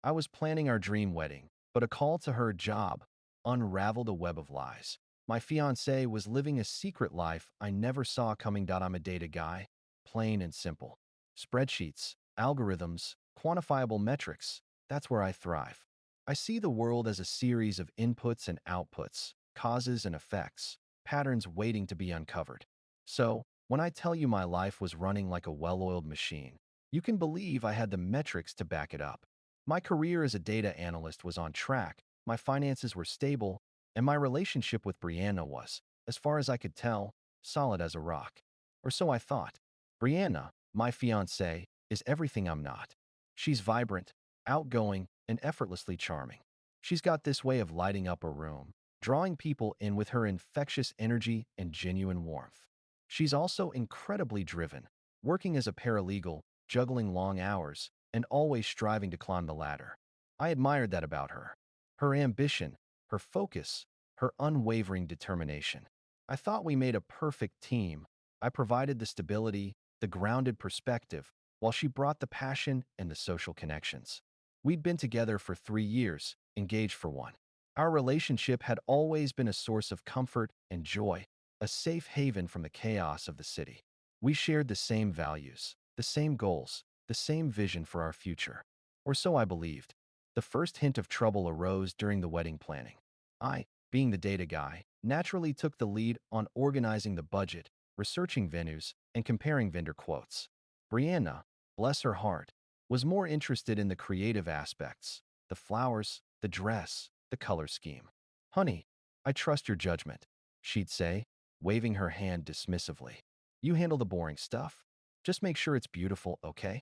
I was planning our dream wedding, but a call to her job unraveled a web of lies. My fiancée was living a secret life I never saw coming. I'm a data guy, plain and simple. Spreadsheets, algorithms, quantifiable metrics, that's where I thrive. I see the world as a series of inputs and outputs, causes and effects, patterns waiting to be uncovered. So, when I tell you my life was running like a well-oiled machine, you can believe I had the metrics to back it up. My career as a data analyst was on track, my finances were stable, and my relationship with Brianna was, as far as I could tell, solid as a rock. Or so I thought. Brianna, my fiancée, is everything I'm not. She's vibrant, outgoing, and effortlessly charming. She's got this way of lighting up a room, drawing people in with her infectious energy and genuine warmth. She's also incredibly driven, working as a paralegal, juggling long hours, and always striving to climb the ladder. I admired that about her. Her ambition, her focus, her unwavering determination. I thought we made a perfect team. I provided the stability, the grounded perspective, while she brought the passion and the social connections. We'd been together for 3 years, engaged for one. Our relationship had always been a source of comfort and joy, a safe haven from the chaos of the city. We shared the same values, the same goals, the same vision for our future. Or so I believed. The first hint of trouble arose during the wedding planning. I, being the data guy, naturally took the lead on organizing the budget, researching venues, and comparing vendor quotes. Brianna, bless her heart, was more interested in the creative aspects, the flowers, the dress, the color scheme. Honey, I trust your judgment, she'd say, waving her hand dismissively. You handle the boring stuff. Just make sure it's beautiful, okay?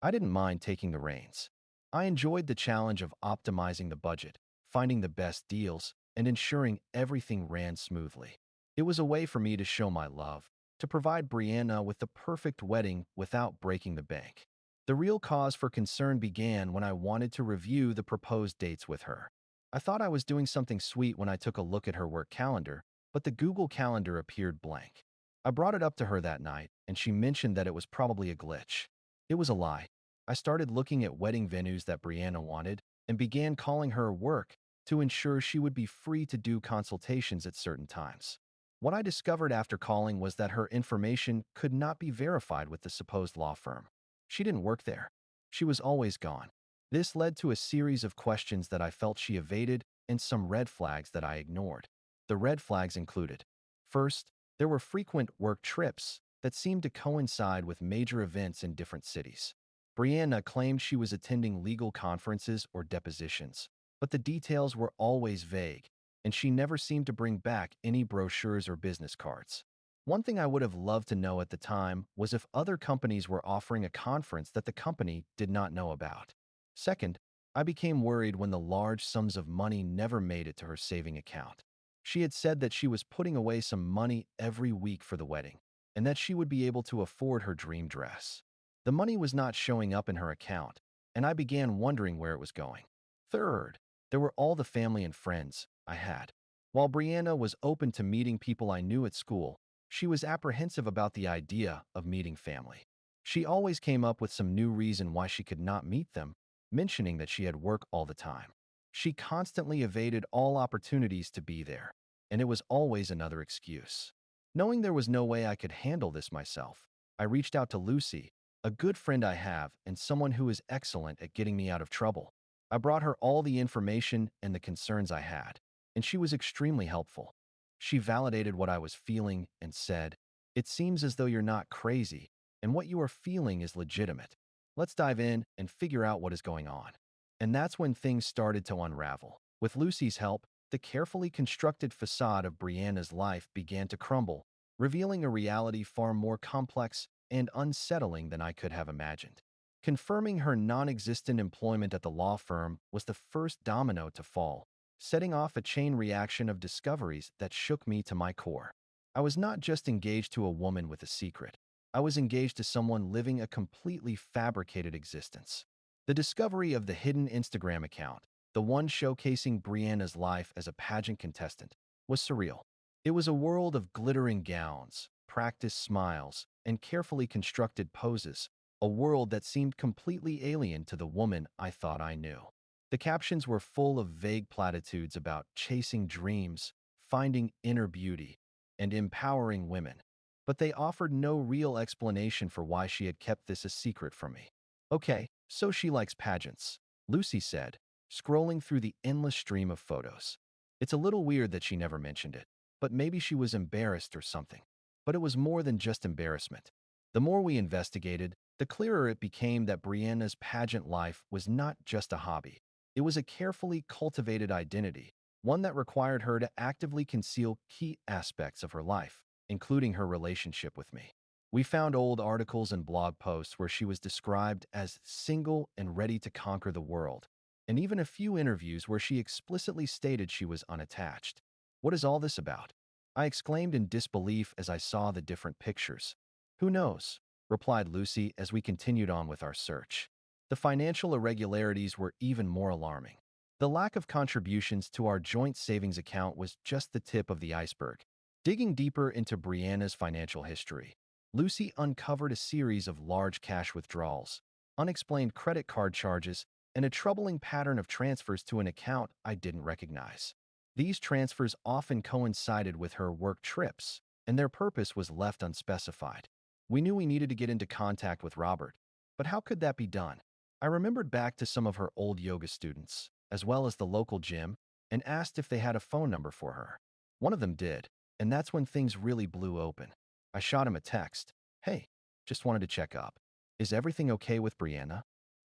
I didn't mind taking the reins. I enjoyed the challenge of optimizing the budget, finding the best deals, and ensuring everything ran smoothly. It was a way for me to show my love, to provide Brianna with the perfect wedding without breaking the bank. The real cause for concern began when I wanted to review the proposed dates with her. I thought I was doing something sweet when I took a look at her work calendar, but the Google Calendar appeared blank. I brought it up to her that night, and she mentioned that it was probably a glitch. It was a lie. I started looking at wedding venues that Brianna wanted and began calling her work to ensure she would be free to do consultations at certain times. What I discovered after calling was that her information could not be verified with the supposed law firm. She didn't work there. She was always gone. This led to a series of questions that I felt she evaded and some red flags that I ignored. The red flags included: first, there were frequent work trips that seemed to coincide with major events in different cities. Brianna claimed she was attending legal conferences or depositions, but the details were always vague, and she never seemed to bring back any brochures or business cards. One thing I would have loved to know at the time was if other companies were offering a conference that the company did not know about. Second, I became worried when the large sums of money never made it to her saving account. She had said that she was putting away some money every week for the wedding, and that she would be able to afford her dream dress. The money was not showing up in her account, and I began wondering where it was going. Third, there were all the family and friends I had. While Brianna was open to meeting people I knew at school, she was apprehensive about the idea of meeting family. She always came up with some new reason why she could not meet them, mentioning that she had work all the time. She constantly evaded all opportunities to be there, and it was always another excuse. Knowing there was no way I could handle this myself, I reached out to Lucy, a good friend I have and someone who is excellent at getting me out of trouble. I brought her all the information and the concerns I had, and she was extremely helpful. She validated what I was feeling and said, "It seems as though you're not crazy, and what you are feeling is legitimate. Let's dive in and figure out what is going on." And that's when things started to unravel. With Lucy's help, the carefully constructed facade of Brianna's life began to crumble, revealing a reality far more complex and unsettling than I could have imagined. Confirming her non-existent employment at the law firm was the first domino to fall, setting off a chain reaction of discoveries that shook me to my core. I was not just engaged to a woman with a secret. I was engaged to someone living a completely fabricated existence. The discovery of the hidden Instagram account, the one showcasing Brianna's life as a pageant contestant, was surreal. It was a world of glittering gowns, practiced smiles, and carefully constructed poses, a world that seemed completely alien to the woman I thought I knew. The captions were full of vague platitudes about chasing dreams, finding inner beauty, and empowering women. But they offered no real explanation for why she had kept this a secret from me. Okay, so she likes pageants, Lucy said, scrolling through the endless stream of photos. It's a little weird that she never mentioned it, but maybe she was embarrassed or something. But it was more than just embarrassment. The more we investigated, the clearer it became that Brianna's pageant life was not just a hobby. It was a carefully cultivated identity, one that required her to actively conceal key aspects of her life, including her relationship with me. We found old articles and blog posts where she was described as single and ready to conquer the world, and even a few interviews where she explicitly stated she was unattached. What is all this about? I exclaimed in disbelief as I saw the different pictures. Who knows? Replied Lucy as we continued on with our search. The financial irregularities were even more alarming. The lack of contributions to our joint savings account was just the tip of the iceberg. Digging deeper into Brianna's financial history, Lucy uncovered a series of large cash withdrawals, unexplained credit card charges, and a troubling pattern of transfers to an account I didn't recognize. These transfers often coincided with her work trips, and their purpose was left unspecified. We knew we needed to get into contact with Robert, but how could that be done? I remembered back to some of her old yoga students, as well as the local gym, and asked if they had a phone number for her. One of them did, and that's when things really blew open. I shot him a text. Hey, just wanted to check up. Is everything okay with Brianna?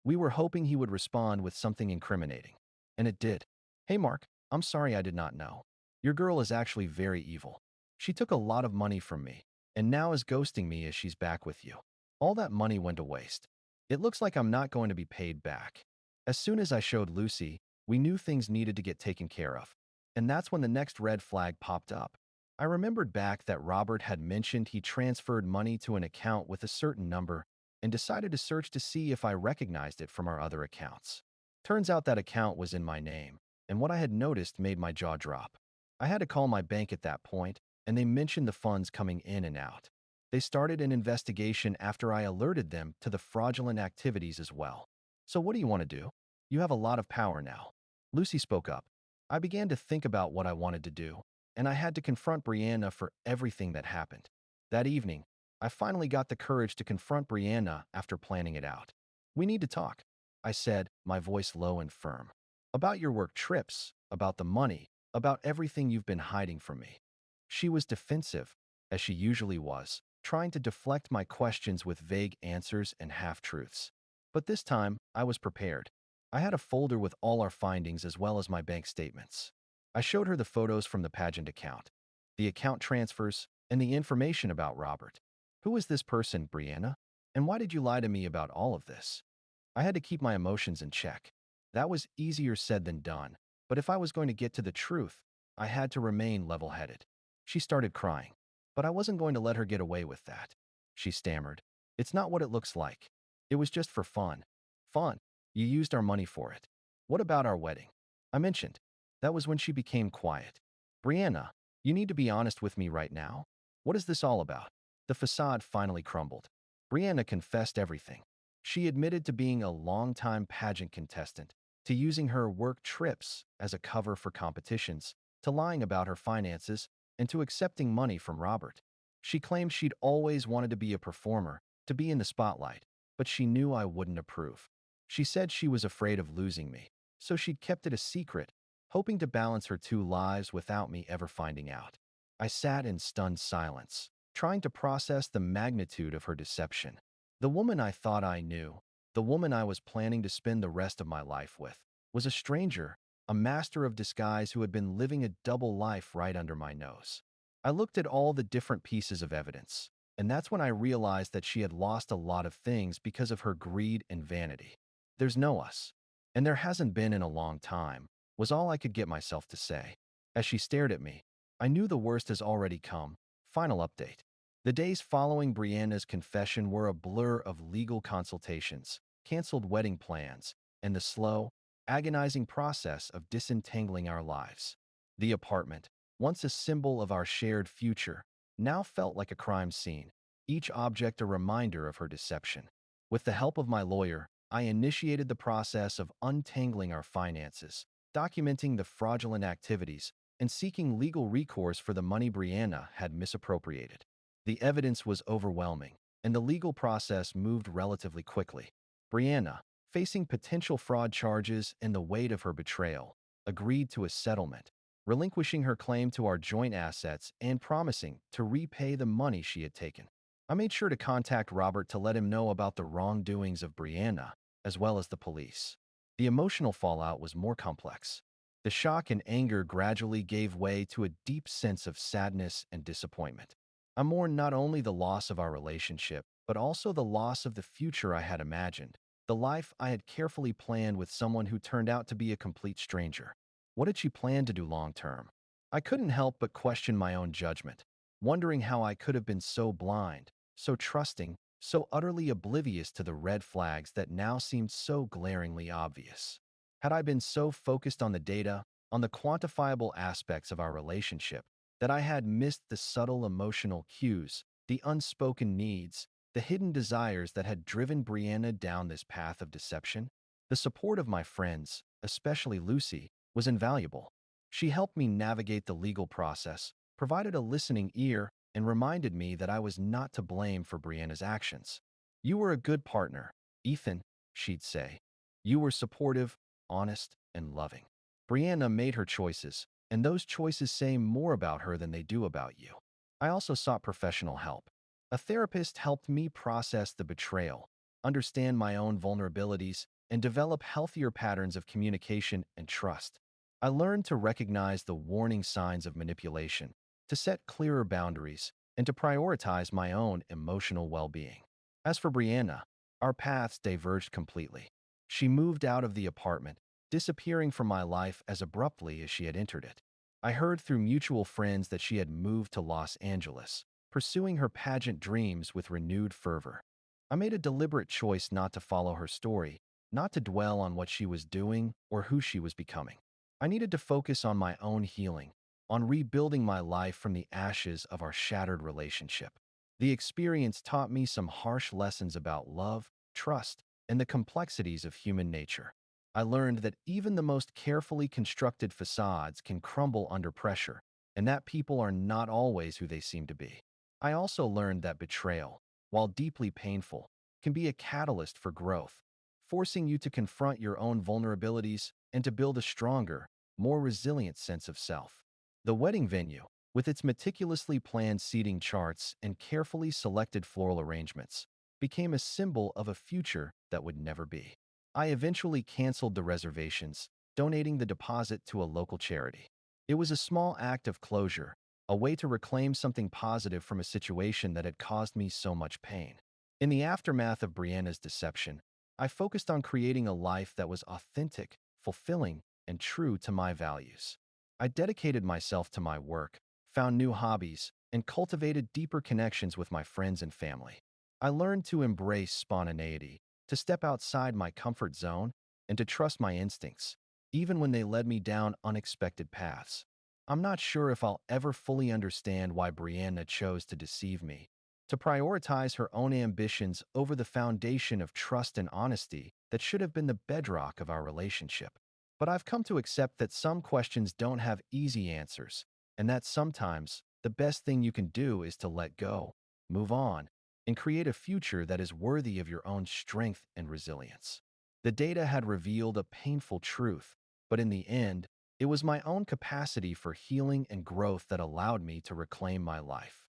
We were hoping he would respond with something incriminating. And it did. Hey, Mark, I'm sorry I did not know. Your girl is actually very evil. She took a lot of money from me, and now is ghosting me as she's back with you. All that money went to waste. It looks like I'm not going to be paid back. As soon as I showed Lucy, we knew things needed to get taken care of. And that's when the next red flag popped up. I remembered back that Robert had mentioned he transferred money to an account with a certain number and decided to search to see if I recognized it from our other accounts. Turns out that account was in my name, and what I had noticed made my jaw drop. I had to call my bank at that point, and they mentioned the funds coming in and out. They started an investigation after I alerted them to the fraudulent activities as well. So what do you want to do? You have a lot of power now. Lucy spoke up. I began to think about what I wanted to do, and I had to confront Brianna for everything that happened. That evening, I finally got the courage to confront Brianna after planning it out. We need to talk, I said, my voice low and firm. About your work trips, about the money, about everything you've been hiding from me. She was defensive, as she usually was, trying to deflect my questions with vague answers and half-truths. But this time, I was prepared. I had a folder with all our findings as well as my bank statements. I showed her the photos from the pageant account, the account transfers, and the information about Robert. Who is this person, Brianna? And why did you lie to me about all of this? I had to keep my emotions in check. That was easier said than done, but if I was going to get to the truth, I had to remain level-headed. She started crying, but I wasn't going to let her get away with that. She stammered. It's not what it looks like. It was just for fun. Fun. You used our money for it. What about our wedding? I mentioned. That was when she became quiet. Brianna, you need to be honest with me right now. What is this all about? The facade finally crumbled. Brianna confessed everything. She admitted to being a longtime pageant contestant, to using her work trips as a cover for competitions, to lying about her finances, and to accepting money from Robert. She claimed she'd always wanted to be a performer, to be in the spotlight, but she knew I wouldn't approve. She said she was afraid of losing me, so she'd kept it a secret, hoping to balance her two lives without me ever finding out. I sat in stunned silence, trying to process the magnitude of her deception. The woman I thought I knew, the woman I was planning to spend the rest of my life with, was a stranger, a master of disguise who had been living a double life right under my nose. I looked at all the different pieces of evidence, and that's when I realized that she had lost a lot of things because of her greed and vanity. There's no us, and there hasn't been in a long time, was all I could get myself to say. As she stared at me, I knew the worst has already come. Final update. The days following Brianna's confession were a blur of legal consultations, canceled wedding plans, and the slow, agonizing process of disentangling our lives. The apartment, once a symbol of our shared future, now felt like a crime scene, each object a reminder of her deception. With the help of my lawyer, I initiated the process of untangling our finances, documenting the fraudulent activities, and seeking legal recourse for the money Brianna had misappropriated. The evidence was overwhelming, and the legal process moved relatively quickly. Brianna, facing potential fraud charges and the weight of her betrayal, agreed to a settlement, relinquishing her claim to our joint assets and promising to repay the money she had taken. I made sure to contact Robert to let him know about the wrongdoings of Brianna, as well as the police. The emotional fallout was more complex. The shock and anger gradually gave way to a deep sense of sadness and disappointment. I mourned not only the loss of our relationship, but also the loss of the future I had imagined, the life I had carefully planned with someone who turned out to be a complete stranger. What did she plan to do long term? I couldn't help but question my own judgment, wondering how I could have been so blind, so trusting, so utterly oblivious to the red flags that now seemed so glaringly obvious. Had I been so focused on the data, on the quantifiable aspects of our relationship, that I had missed the subtle emotional cues, the unspoken needs, the hidden desires that had driven Brianna down this path of deception? The support of my friends, especially Lucy, was invaluable. She helped me navigate the legal process, provided a listening ear, and reminded me that I was not to blame for Brianna's actions. "You were a good partner, Ethan," she'd say. "You were supportive, honest, and loving." Brianna made her choices, and those choices say more about her than they do about you. I also sought professional help. A therapist helped me process the betrayal, understand my own vulnerabilities, and develop healthier patterns of communication and trust. I learned to recognize the warning signs of manipulation, to set clearer boundaries, and to prioritize my own emotional well-being. As for Brianna, our paths diverged completely. She moved out of the apartment, disappearing from my life as abruptly as she had entered it. I heard through mutual friends that she had moved to Los Angeles, pursuing her pageant dreams with renewed fervor. I made a deliberate choice not to follow her story, not to dwell on what she was doing or who she was becoming. I needed to focus on my own healing, on rebuilding my life from the ashes of our shattered relationship. The experience taught me some harsh lessons about love, trust, and the complexities of human nature. I learned that even the most carefully constructed facades can crumble under pressure, and that people are not always who they seem to be. I also learned that betrayal, while deeply painful, can be a catalyst for growth, forcing you to confront your own vulnerabilities and to build a stronger, more resilient sense of self. The wedding venue, with its meticulously planned seating charts and carefully selected floral arrangements, became a symbol of a future that would never be. I eventually canceled the reservations, donating the deposit to a local charity. It was a small act of closure, a way to reclaim something positive from a situation that had caused me so much pain. In the aftermath of Brianna's deception, I focused on creating a life that was authentic, fulfilling, and true to my values. I dedicated myself to my work, found new hobbies, and cultivated deeper connections with my friends and family. I learned to embrace spontaneity, to step outside my comfort zone, and to trust my instincts, even when they led me down unexpected paths. I'm not sure if I'll ever fully understand why Brianna chose to deceive me, to prioritize her own ambitions over the foundation of trust and honesty that should have been the bedrock of our relationship. But I've come to accept that some questions don't have easy answers, and that sometimes the best thing you can do is to let go, move on, and create a future that is worthy of your own strength and resilience. The data had revealed a painful truth, but in the end, it was my own capacity for healing and growth that allowed me to reclaim my life.